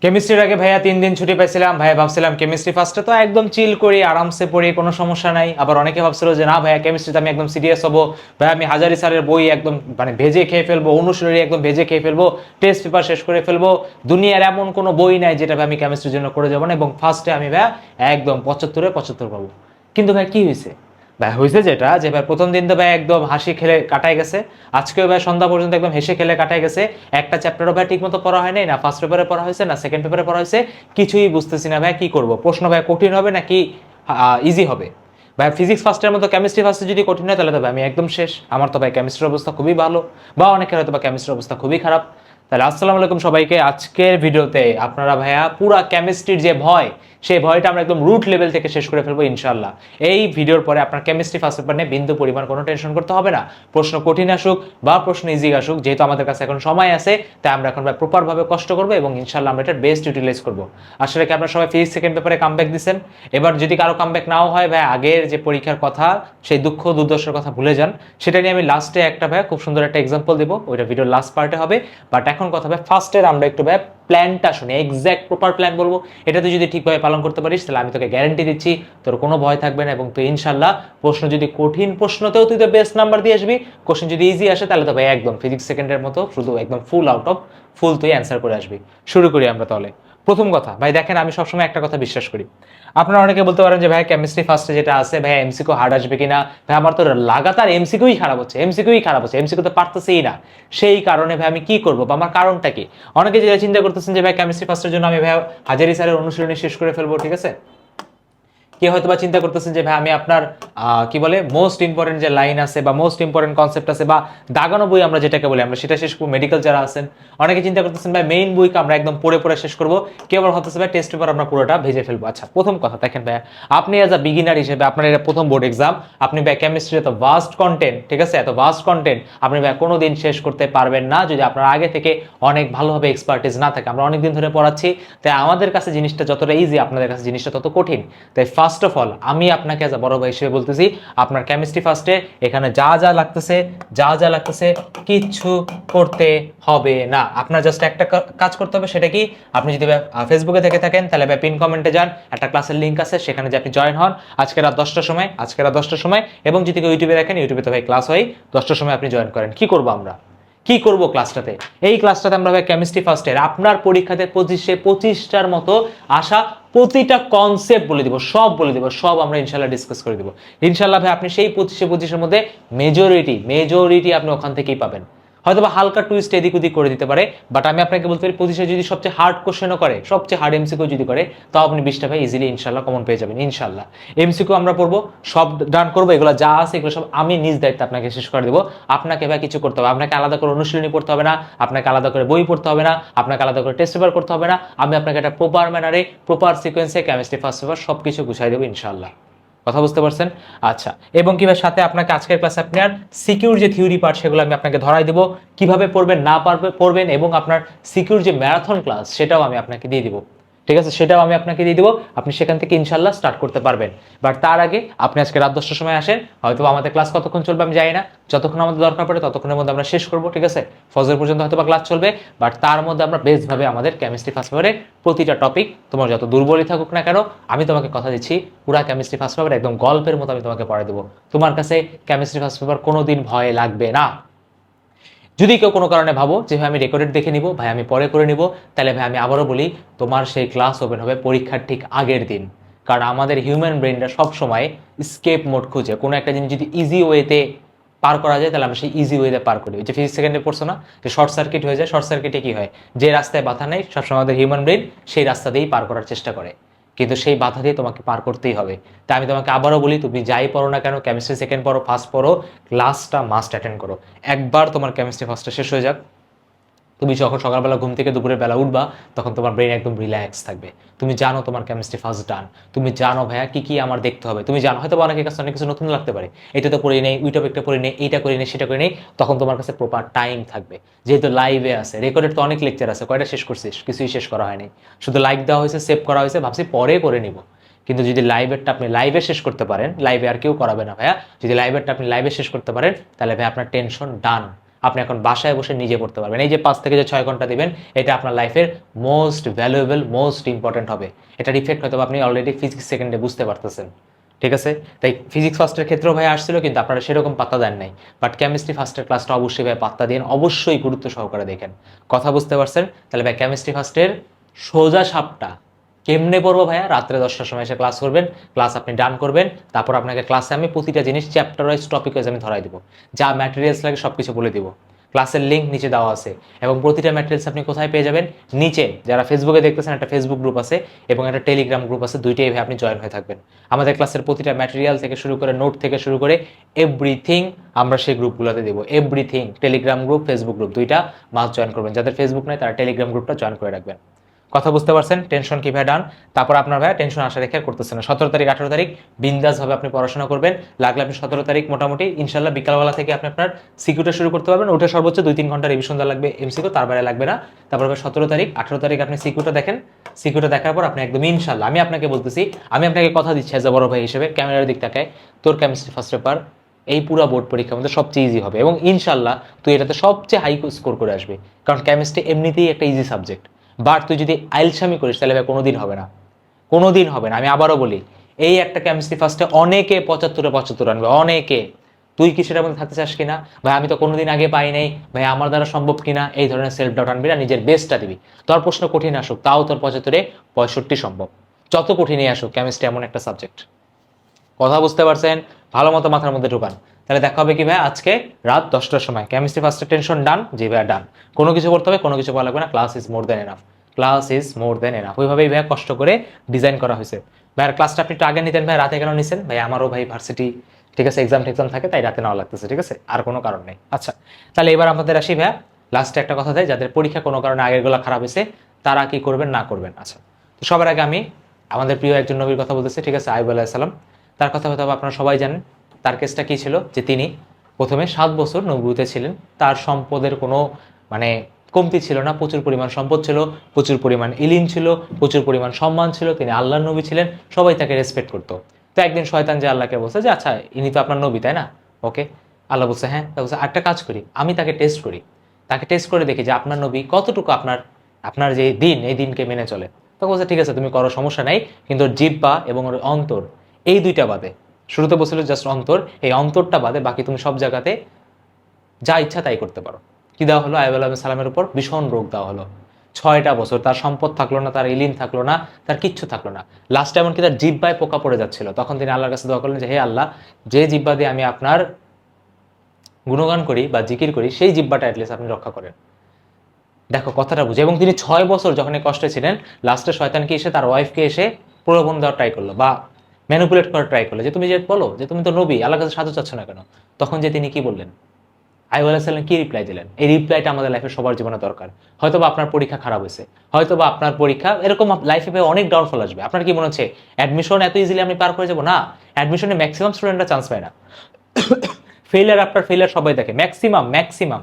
কেমিস্ট্রির আগে ভাইয়া 3 দিন ছুটি পাইছিলাম। ভাইয়া ভাবছিলাম কেমিস্ট্রি ফার্স্টে তো একদম চিল করি, আরামসে পড়ি, কোনো সমস্যা নাই। আবার অনেকে ভাবছিল যে না ভাইয়া কেমিস্ট্রিতে আমি একদম সিরিয়াস হবো, ভাই আমি হাজারি স্যারের বই একদম মানে ভেজে খেয়ে ফেলবো, অনুশীলনী একদম ভেজে খেয়ে ফেলবো, টেস্ট পেপার শেষ করে ফেলবো, দুনিয়ার এমন কোনো বই নাই যেটা ভাই আমি কেমিস্ট্রির জন্য করে যাবো না, এবং ফার্স্টে আমি ভাইয়া একদম 75-75 পাবো। কিন্তু ভাই কি হয়েছে? ভাই হয়েছে যেটা যে ভাই প্রথম দিন তো ভাই একদম হাসি খেলে কাটাই গেছে, আজকেও ভাই সন্ধ্যা পর্যন্ত একদম হেসে খেলে কাটাই গেছে। একটা চ্যাপ্টারও ভাই ঠিক মতো পড়া হয় নাই, না ফার্স্ট পেপারে পড়া হয়েছে না সেকেন্ড পেপারে পড়া হয়েছে, কিছুই বুঝতেছি না ভাই কি করব। প্রশ্ন ভাই কঠিন হবে নাকি ইজি হবে? ভাই ফিজিক্স ফার্স্টের মতো কেমিস্ট্রি ফার্স্টে যদি কঠিন হয় তাহলে তো ভাই আমি একদম শেষ। আমার তো ভাই কেমিস্ট্রির অবস্থা খুবই ভালো, বা অনেকের হয়তো বা কেমিস্ট্রির অবস্থা খুবই খারাপ। তাহলে আসসালামু আলাইকুম সবাইকে। আজকের ভিডিওতে আপনারা ভাইয়া পুরা কেমিস্ট্রির যে ভয়, সেই ভয়টা আমরা একদম রুট লেভেল থেকে শেষ করে ফেলবো ইনশাল্লাহ। এই ভিডিওর পরে আপনার কেমিস্ট্রি ফার্স্ট পেপার নিয়ে বিন্দু পরিমাণ কোনো টেনশন করতে হবে না। প্রশ্ন কঠিন আসুক বা প্রশ্ন ইজি আসুক, যেহেতু আমাদের কাছে এখন সময় আছে, তাই আমরা এখন ভাই প্রপারভাবে কষ্ট করবো এবং ইনশাল্লাহ আমরা এটার বেস্ট ইউটিলাইজ করবো। আসলে কি আপনারা সবাই ফিজিক্স সেকেন্ড পেপারে কামব্যাক দিচ্ছেন? এবার যদি কারো কামব্যাক নাও হয় ভাই, আগের যে পরীক্ষার কথা, সেই দুঃখ দুর্দশার কথা ভুলে যান। সেটা নিয়ে আমি লাস্টে একটা ভাই খুব সুন্দর একটা এক্সাম্পল দেবো, ওইটা ভিডিওর লাস্ট পার্টে হবে। বাট এখন কথা ভাই ফার্স্টের আমরা একটু ভাই প্ল্যানটা শুনি, এক্স্যাক্ট প্রপার প্ল্যান বলবো। এটা তুই যদি ঠিকভাবে পালন করতে পারিস তাহলে আমি তোকে গ্যারান্টি দিচ্ছি তোর কোনো ভয় থাকবে না, এবং তুই ইনশাল্লাহ প্রশ্ন যদি কঠিন প্রশ্নতেও তুই তো বেস্ট নাম্বার দিয়ে আসবি, কোশ্চেন যদি ইজি আসে তাহলে তো ভাই একদম ফিজিক্স সেকেন্ডের মতো শুধু একদম ফুল আউট অফ ফুল তুই অ্যান্সার করে আসবি। শুরু করি আমরা তাহলে। প্রথম কথা ভাই দেখেন, আমি সবসময় একটা কথা বিশ্বাস করি। আপনারা অনেকে বলতে পারেন যে ভাই কেমিস্ট্রি ফার্স্টে যেটা আছে ভাই এমসিকিউ হার্ড আসবে কিনা, ভাই আমার তো লাগাতার এমসিকিউই খারাপ হচ্ছে, এমসিকিউই খারাপ হচ্ছে, এমসিকিউ তো পারতেছেই না। সেই কারণে ভাই আমি কি করবো বা আমার কারণটা কি? অনেকে যেটা চিন্তা করতেছেন যে ভাই কেমিস্ট্রি ফার্স্টের জন্য আমি ভাই হাজারি স্যারের অনুশীলনী শেষ করে ফেলবো, ঠিক আছে। কে হয়তো বা চিন্তা করতেছেন যে ভাই আমি আপনার কি বলে মোস্ট ইম্পর্টেন্ট যে লাইন আছে বা মোস্ট ইম্পর্টেন্ট কনসেপ্ট আছে বা দাগানো বই আমরা যেটাকে বলি আমরা সেটা শেষ করবো। মেডিকেল যারা আছেন অনেকে চিন্তা করতেছেন ভাই মেইন বইকে আমরা একদম পড়ে পড়ে শেষ করবো, কেউ আবার ভাবতেছে ভাই টেস্ট পেপার আমরা পুরোটা ভেজে ফেলবো। আচ্ছা প্রথম কথা দেখেন ভাই, আপনি এজ আ বিগিনার হিসেবে আপনার এটা প্রথম বোর্ড এক্সাম, আপনি ভাই কেমিস্ট্রি এত ভাস্ট কন্টেন্ট, ঠিক আছে, এত ভাস্ট কন্টেন্ট আপনি ভাই কোনোদিন শেষ করতে পারবেন না যদি আপনার আগে থেকে অনেক ভালোভাবে এক্সপার্টিস না থাকে। আমরা অনেকদিন ধরে পড়াচ্ছি, তাই আমাদের কাছে জিনিসটা যতটা ইজি আপনাদের কাছে জিনিসটা তত কঠিন। তাই ফার্স্ট অফ অল আমি আপনাকে এজ আ বড় ভাই হিসেবে বলতেছি, আপনার কেমিস্ট্রি ফার্স্টে এখানে যা যা লাগতেছে কিচ্ছু করতে হবে না। আপনার জাস্ট একটা কাজ করতে হবে, সেটা কি? আপনি যদি ফেসবুকে থেকে থাকেন তাহলে ভাই পিন কমেন্টে যান, একটা ক্লাসের লিঙ্ক আছে, সেখানে যে আপনি জয়েন হন আজকে রাত 10টার সময়, এবং যদি কেউ ইউটিউবে দেখেন ইউটিউবে তো ভাই ক্লাস হয় 10টার সময়, আপনি জয়েন করেন। কি করবো আমরা, কি করব ক্লাসটাতে? এই ক্লাসটাতে আমরা ভাই কেমিস্ট্রি ফার্স্টের আপনার পরীক্ষাতে 25টার মতো আসা প্রতিটা কনসেপ্ট বলে দিব, সব বলে দিব, সব আমরা ইনশাল্লাহ ডিসকাস করে দিব ইনশাল্লাহ। ভাই আপনি সেই 25-25-এর মধ্যে মেজরিটি আপনি ওখান থেকেই পাবেন। হয়তো বা হালকা টুইস্ট এদিক ওদিক করে দিতে পারে, বাট আমি আপনাকে বলতে পারি 25 যদি সবচেয়ে হার্ড কোশ্চেনও করে, সবচেয়ে হার্ড এমসিকিউ যদি করে, তাও আপনি 20টা ভাই ইজিলি ইনশাল্লাহ কমন পেয়ে যাবেন ইনশাল্লাহ। এমসিকিউ আমরা পড়বো, সব ডান করবো, এগুলো যা আছে এগুলো সব আমি নিজ দায়িত্বে আপনাকে শেষ করে দেবো। আপনাকে ভাই কিছু করতে হবে, আপনাকে আলাদা করে অনুশীলনী পড়তে হবে না, আপনাকে আলাদা করে বই পড়তে হবে না, আপনাকে আলাদা করে টেস্ট পেপার করতে হবে না। আমি আপনাকে একটা প্রপার ম্যানারে প্রপার সিকোয়েন্সে কেমিস্ট্রি ফার্স্ট পেপার সব কিছু গুছাই দেবো ইনশাল্লাহ। কথা বুঝতে পারছেন? আচ্ছা, এবং কিভাবে সাথে আপনাকে আজকের ক্লাসে আপনার সিকিউর যে থিওরি পার্ট সেগুলো আমি আপনাকে ধরাই দেবো, কিভাবে পড়বেন না পড়বেন, এবং আপনার সিকিউর যে ম্যারাথন ক্লাস সেটাও আমি আপনাকে দিয়ে দিব, ঠিক আছে, সেটাও আমি আপনাকে দিয়ে দিব। আপনি সেখান থেকে ইনশাল্লাহ স্টার্ট করতে পারবেন। বাট তার আগে আপনি আজকে রাত 10টার সময় আসেন, হয়তো আমাদের ক্লাস কতক্ষণ চলবে আমি জানি না, যতক্ষণ আমাদের দরকার পড়ে ততক্ষণের মধ্যে আমরা শেষ করবো, ঠিক আছে। ফজর পর্যন্ত হয়তো বা ক্লাস চলবে, বাট তার মধ্যে আমরা বেস্টভাবে আমাদের কেমিস্ট্রি ফার্স্ট পেপারের প্রতিটা টপিক, তোমার যত দুর্বলই থাকুক না কেন, আমি তোমাকে কথা দিচ্ছি পুরা কেমিস্ট্রি ফার্স্ট পেপার একদম গল্পের মতো আমি তোমাকে পড়াই দেবো। তোমার কাছে কেমিস্ট্রি ফার্স্ট পেপার কোনোদিন ভয় লাগবে না। যদি কেউ কোনো কারণে ভাবো যে ভাই আমি রেকর্ডেড দেখে নিব, ভাই আমি পরে করে নিব, তাহলে ভাই আমি আবারও বলি তোমার সেই ক্লাস ওপেন হবে পরীক্ষার ঠিক আগের দিন। কারণ আমাদের হিউম্যান ব্রেনটা সবসময় স্কেপ মোড খুঁজে, কোনো একটা জিনিস যদি ইজি ওয়েতে পার করা যায় তাহলে আমরা সেই ইজি ওয়েতে পার করি। ওই যে ফিজিক্স সেকেন্ডে পড়ছো না, যে শর্ট সার্কিট হয়ে যায়, শর্ট সার্কিটে কি হয়, যে রাস্তায় বাধা নেই সবসময় আমাদের হিউম্যান ব্রেন সেই রাস্তা দিয়েই পার করার চেষ্টা করে, কিন্তু সেই বাধা দিয়ে তোমাকে পার করতেই হবে। তাই আমি তোমাকে আবারও বলি, তুমি যাই পড়ো না কেন, কেমিস্ট্রি সেকেন্ড পড়ো ফার্স্ট পড়ো, ক্লাসটা মাস্ট অ্যাটেন্ড করো। একবার তোমার কেমিস্ট্রি ফার্স্টটা শেষ হয়ে যাক, তুমি যখন সকালবেলা ঘুম থেকে দুপুরের বেলা উঠবা তখন তোমার ব্রেন একদম রিল্যাক্স থাকবে। তুমি জানো তোমার কেমিস্ট্রি ফার্স্ট ডান, তুমি জানো ভাইয়া কি কি আমার দেখতে হবে, তুমি জানো হয়তো অনেকের কাছে অনেক কিছু নতুন লাগতে পারে, এটা তো পড়ে নেই, ওই টপিকটা পড়ে নেই, এইটা করে নেই, সেটা করে নেই, তখন তোমার কাছে প্রপার টাইম থাকবে। যেহেতু লাইভে আছে, রেকর্ডেড তো অনেক লেকচার আছে, কয়টা শেষ করছিস? কিছুই শেষ করা হয়নি, শুধু লাইক দেওয়া হয়েছে, সেভ করা হয়েছে, ভাবছি পরে করে নিব। কিন্তু যদি লাইভেরটা আপনি লাইভে শেষ করতে পারেন, লাইভে আর কেউ করাবে না ভাইয়া, যদি লাইভেরটা আপনি লাইভে শেষ করতে পারেন তাহলে ভাই আপনার টেনশন ডান। আপনি এখন বাসায় বসে নিজে পড়তে পারবেন। এই যে 5 থেকে যে 6 ঘন্টা দিবেন, এটা আপনার লাইফের মোস্ট ভ্যালুয়েবল, মোস্ট ইম্পর্টেন্ট হবে। এটার ইফেক্ট হয়তো আপনি অলরেডি ফিজিক্স সেকেন্ডে বুঝতে পারতেছেন, ঠিক আছে? তাই ফিজিক্স ফার্স্টের ক্ষেত্রেও ভাই আসছিল, কিন্তু আপনারা সেরকম পাত্তা দেন নাই। বাট কেমিস্ট্রি ফার্স্টের ক্লাসটা অবশ্যই ভাই পাত্তা দিন, অবশ্যই গুরুত্ব সহকারে দেখেন। কথা বুঝতে পারছেন? তাহলে ভাই কেমিস্ট্রি ফার্স্টের সোজা সাপটা কেমনে পড়বো ভাইয়া? রাত্রে 10টার সময় এসে ক্লাস করবেন, ক্লাস আপনি ডান করবেন, তারপর আপনাকে ক্লাসে আমি প্রতিটা জিনিস চ্যাপ্টার ওয়াইজ, টপিক ওয়াইজ আমি ধরাই দিব, যা ম্যাটেরিয়ালস লাগে সব কিছু বলে দিব। ক্লাসের লিঙ্ক নিচে দেওয়া আছে, এবং প্রতিটা ম্যাটেরিয়ালস আপনি কোথায় পেয়ে যাবেন? নিচে। যারা ফেসবুকে দেখতেছেন, একটা ফেসবুক গ্রুপ আছে এবং একটা টেলিগ্রাম গ্রুপ আছে, দুইটাই ভাই আপনি জয়েন হয়ে থাকবেন। আমাদের ক্লাসের প্রতিটা ম্যাটেরিয়াল থেকে শুরু করে, নোট থেকে শুরু করে এভরিথিং আমরা সেই গ্রুপগুলোতে দেবো। Everything, Telegram group, Facebook group, দুইটা মাস্ট জয়েন করবেন। যাদের ফেসবুক নাই তারা টেলিগ্রাম গ্রুপটা জয়েন করে রাখবেন। কথা বুঝতে পারছেন? টেনশন কি ভাই ডান? তারপর আপনার ভাই টেনশন আশা রেখে আর করতেছেন না। 17 তারিখ 18 তারিখ বিন্দাসভাবে আপনি পড়াশোনা করবেন। লাগলে আপনি 17 তারিখ মোটামুটি ইনশাল্লাহ বিকালবেলা থেকে আপনি আপনার সিকিউটা শুরু করতে পারবেন। ওটা সর্বোচ্চ 2-3 ঘন্টা রিভিশন দেওয়া লাগবে, এমসিকিউ তার বাইরে লাগবে না। তারপর 17 তারিখ 18 তারিখ আপনি সিকিউটা দেখেন। সিকিউটা দেখার পর আপনি একদম ইনশাল্লাহ, আমি আপনাকে বলতেছি, আমি আপনাকে কথা দিচ্ছি এজ এ বড় ভাই হিসেবে, ক্যামেরার দিক তাকায়, তোর কেমিস্ট্রি ফার্স্ট পেপার এই পুরো বোর্ড পরীক্ষার মধ্যে সবচেয়ে ইজি হবে, এবং ইনশাল্লাহ তুই এটাতে সবচেয়ে হাই স্কোর করে আসবে। কারণ কেমিস্ট্রি এমনিতেই একটা ইজি সাবজেক্ট। বাট তুই যদি আইলসামি করিস তাহলে ভাই কোনোদিন হবে না, কোনোদিন হবে না। আমি আবারও বলি, এই একটা কেমিস্ট্রি ফার্স্টে অনেকে 75-75 আনবে, অনেকে। তুই কি সেটার মধ্যে থাকতে চাস কিনা? ভাই আমি তো কোনোদিন আগে পাই নাই, ভাই আমার দ্বারা সম্ভব কিনা, এই ধরনের সেলফ ডাউট আনবি না, নিজের বেস্টটা দিবি। তোর প্রশ্ন কঠিন আসুক, তাও তোর 75-65 সম্ভব। যত কঠিনই আসুক, কেমিস্ট্রি এমন একটা সাবজেক্ট। কথা বুঝতে পারছেন? ভালো মতো মাথার মধ্যে ঢুকান। তাহলে দেখা হবে কি ভাই আজকে রাত 10টার সময়। কেমিস্ট্রি ফার্স্টের টেনশন ডান? জি ভাই ডান। কোনো কিছু করতে হবে, কোনো কিছু বলা লাগবে না, class is more than enough. Class is more than enough. ওইভাবেই ভাই কষ্ট করে ডিজাইন করা হয়েছে। ভাই আর ক্লাসটা আপনি একটু আগে নিতেন ভাই, রাতে কেন নিছেন ভাই? আমারও ভাই ভার্সিটি, ঠিক আছে, এক্সাম টেক্সাম থাকে, তাই রাতে নেওয়া লাগতেছে, ঠিক আছে, আর কোনো কারণ নেই। আচ্ছা, তাহলে এবার আমাদের আসি ভাই, লাস্টে একটা কথা দেয়, যাদের পরীক্ষা কোনো কারণে আগেরগুলো খারাপ হয়েছে তারা কি করবেন না করবেন। আচ্ছা, তো সবার আগে আমি আমাদের প্রিয় একজন নবীর কথা বলতেছি, ঠিক আছে, আইয়ুব আলাইহিস সালাম। তার কথা হয়তো আপনারা সবাই জানেন। তার কেসটা কি ছিল? যে তিনি প্রথমে 7 বছর নবুয়তে ছিলেন, তার সম্পদের কোনো মানে কমতি ছিল না, প্রচুর পরিমাণ সম্পদ ছিল, প্রচুর পরিমাণ ইলিম ছিল, প্রচুর পরিমাণ সম্মান ছিল, তিনি আল্লাহর নবী ছিলেন, সবাই তাকে রেসপেক্ট করতো। তো একদিন শয়তান যে আল্লাহকে বলছে যে আচ্ছা ইনি তো আপনার নবী তাই না, ওকে। আল্লাহ বলছে হ্যাঁ। তা বলছে একটা কাজ করি, আমি তাকে টেস্ট করি, তাকে টেস্ট করে দেখি যে আপনার নবী কতটুকু আপনার আপনার যে দিন, এই দিনকে মেনে চলে। তখন বলছে ঠিক আছে তুমি করো, সমস্যা নাই, কিন্তু ওর জিহ্বা এবং ওর অন্তর, এই দুইটা বাদে, শুরুতে বলছিল জাস্ট অন্তর, এই অন্তরটা বাদে বাকি তুমি সব জায়গাতে যা ইচ্ছা তাই করতে পারো। কি দেওয়া হলো? আইয়ুব আলাইহিস সালামের উপর ভীষণ রোগ দেওয়া হলো। 6টা বছর তার সম্পদ থাকলো না, তার ইলিম থাকলো না, তার কিচ্ছু থাকলো না। লাস্টে এমনকি তার জিহ্বায় পোকা পড়ে যাচ্ছিল। তখন তিনি আল্লাহর কাছে দোয়া করলেন যে হে আল্লাহ, যে জিহ্বা দিয়ে আমি আপনার গুণগান করি বা জিকির করি, সেই জিহ্বাটা অ্যাটলিস্ট আপনি রক্ষা করেন। দেখো কথাটা বুঝে। এবং তিনি 6 বছর যখন এই কষ্টে ছিলেন, লাস্টে শয়তানকে এসে তার ওয়াইফকে এসে প্রলোভন দেওয়ার ট্রাই করলো বা ম্যানিপুলেট করার ট্রাই করলো, যে তুমি যে বলো যে তুমি তো নবী, আল্লাহর কাছে সাহায্য চাচ্ছ না কেন? তখন যে তিনি কি বললেন, আইয়ুব আলাইহিস সালাম কি রিপ্লাই দিলেন? এই রিপ্লাইটা আমাদের লাইফে সবার জীবনে দরকার। হয়তোবা আপনার পরীক্ষা খারাপ হয়েছে, হয়তোবা আপনার পরীক্ষা এরকম লাইফে অনেক ডাউনফল আসবে। আপনার কি মনে হচ্ছে অ্যাডমিশন এত ইজিলি আমি পার করে যাবো? না, অ্যাডমিশনে ম্যাক্সিমাম স্টুডেন্টরা চান্স পায় না। ফেলিয়ার আফটার ফেলিয়ার সবাই দেখে, ম্যাক্সিমাম ম্যাক্সিমাম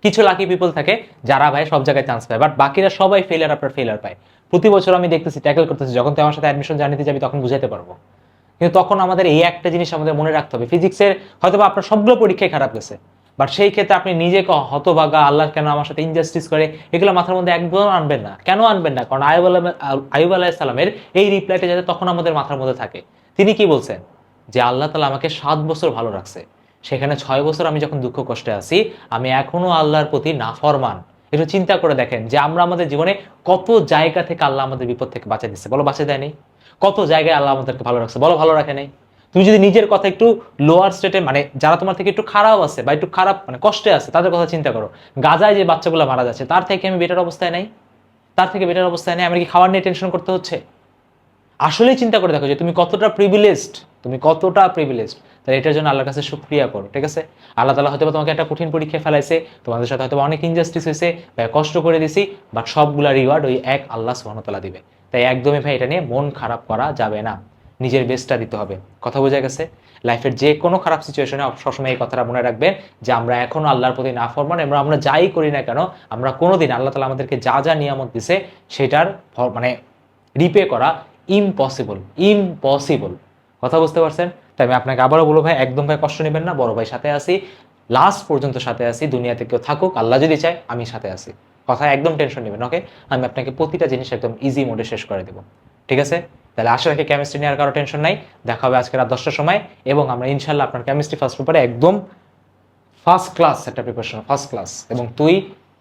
কিছু লাকি পিপল থাকে যারা ভাই সব জায়গায় চান্স পায়, বাট বাকিরা সবাই ফেলিয়ার আফটার ফেলিয়ার পায়। প্রতি বছর আমি দেখতেছি, ট্যাকেল করতেছি, যখন তুই আমার সাথে অ্যাডমিশন জানিতে যাবি তখন বুঝাইতে পারবো। কিন্তু তখন আমাদের এই একটা জিনিস আমাদের মনে রাখতে হবে, ফিজিক্সের হয়তো আপনার সবগুলো পরীক্ষায় খারাপ গেছে, বাট সেই ক্ষেত্রে আপনি নিজেকে হতভাগা, আল্লাহ কেন আমার সাথে ইনজাস্টিস করে, এগুলো মাথার মধ্যে একদম আনবেন না। কেন আনবেন না? কারণ আইয়ুব আলাইহিস সালামের এই রিপ্লাইটা যাতে তখন আমাদের মাথার মধ্যে থাকে। তিনি কি বলছেন? যে আল্লাহ তাআলা আমাকে 7 বছর ভালো রাখছে, সেখানে 6 বছর আমি যখন দুঃখ কষ্টে আছি, আমি এখনো আল্লাহর প্রতি নাফরমান। একটু চিন্তা করে দেখেন যে আমরা আমাদের জীবনে কত জায়গা থেকে আল্লাহ আমাদের বিপদ থেকে বাঁচিয়ে দিচ্ছে, বলো বাঁচিয়ে দেয়নি? কত জায়গায় আল্লাহ আমাদেরকে ভালো রাখছে, বলো ভালো রাখে নাই? তুমি যদি নিজের কথা একটু লোয়ার স্টেটে, মানে যারা তোমার থেকে একটু খারাপ আছে বা একটু খারাপ মানে কষ্টে আছে, তাদের কথা চিন্তা করো। গাজায় যে বাচ্চাগুলো মারা যাচ্ছে, তার থেকে আমি বেটার অবস্থায় নাই? তার থেকে বেটার অবস্থায় নেই? আমার কি খাওয়ার নিয়ে টেনশন করতে হচ্ছে? আসলেই চিন্তা করে দেখো যে তুমি কতটা প্রিভিলেজড, তুমি কতটা প্রিভিলেজড। তাহলে এটার জন্য আল্লাহর কাছে শুকরিয়া করো, ঠিক আছে? আল্লাহ তাআলা হয়তো তোমাকে একটা কঠিন পরীক্ষা ফেলাইছে, তোমাদের সাথে হয়তো অনেক ইনজাস্টিস হয়েছে, ভাই কষ্ট করে দিছি, বাট সবগুলা রিওয়ার্ড ওই এক আল্লাহ সুবহানাহু ওয়া তাআলা দিবে। তাই একদমই ভাই এটা নিয়ে মন খারাপ করা যাবে না, নিজের বেস্টটা দিতে হবে। কথা বোঝা গেছে? লাইফের যে কোনো খারাপ সিচুয়েশনে সবসময় এই কথাটা মনে রাখবেন যে আমরা এখনো আল্লাহর প্রতি নাফরমান, এবং আমরা যাই করি না কেন, আমরা কোনোদিন আল্লাহ তাআলা আমাদেরকে যা যা নিয়ামত দিছে সেটার মানে রিপে করা ইম্পসিবল, ইম্পসিবল। কথা বুঝতে পারছেন? তাই আমি আপনাকে আবারও বলবো ভাই, একদম ভাই কষ্ট নেবেন না, বড় ভাই সাথে আছি, লাস্ট পর্যন্ত সাথে আছি, দুনিয়াতে কেউ থাকুক, আল্লাহ যদি চায় আমি সাথে আছি। কথা একদম টেনশন নেবেন, ওকে? আমি আপনাকে প্রতিটা জিনিস একদম ইজি মোডে শেষ করে দেবো, ঠিক আছে? তাহলে আশা রাখি কেমিস্ট্রি নিয়ে আর কারো টেনশন নাই। দেখা হবে আজকে রাত 10টার সময়, এবং আমরা ইনশাল্লাহ আপনার কেমিস্ট্রি ফার্স্ট পেপারে একদম ফার্স্ট ক্লাস একটা প্রিপারেশন, ফার্স্ট ক্লাস। এবং তুই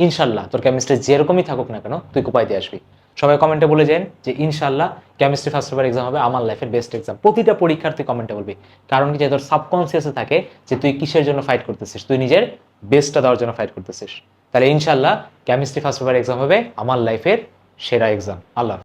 ইনশাল্লাহ তোর কেমিস্ট্রি যেরকমই থাকুক না কেন তুই কোপাই দিয়ে আসবি। সবাই কমেন্টে বলে যান যে ইনশাল্লাহ কেমিস্ট্রি ফার্স্ট পেপার এক্সাম হবে আমার লাইফের বেস্ট এক্সাম। প্রতিটা পরীক্ষার তুই কমেন্টে বলবি, কারণ কি যে তোর সাবকনসিয়াসে থাকে যে তুই কিসের জন্য ফাইট করতেছিস, তুই নিজের বেস্টটা দেওয়ার জন্য ফাইট করতেছিস। তাহলে ইনশাল্লাহ কেমিস্ট্রি ফার্স্ট পেপার এক্সাম হবে আমার লাইফের সেরা এক্সাম। আল্লাহ।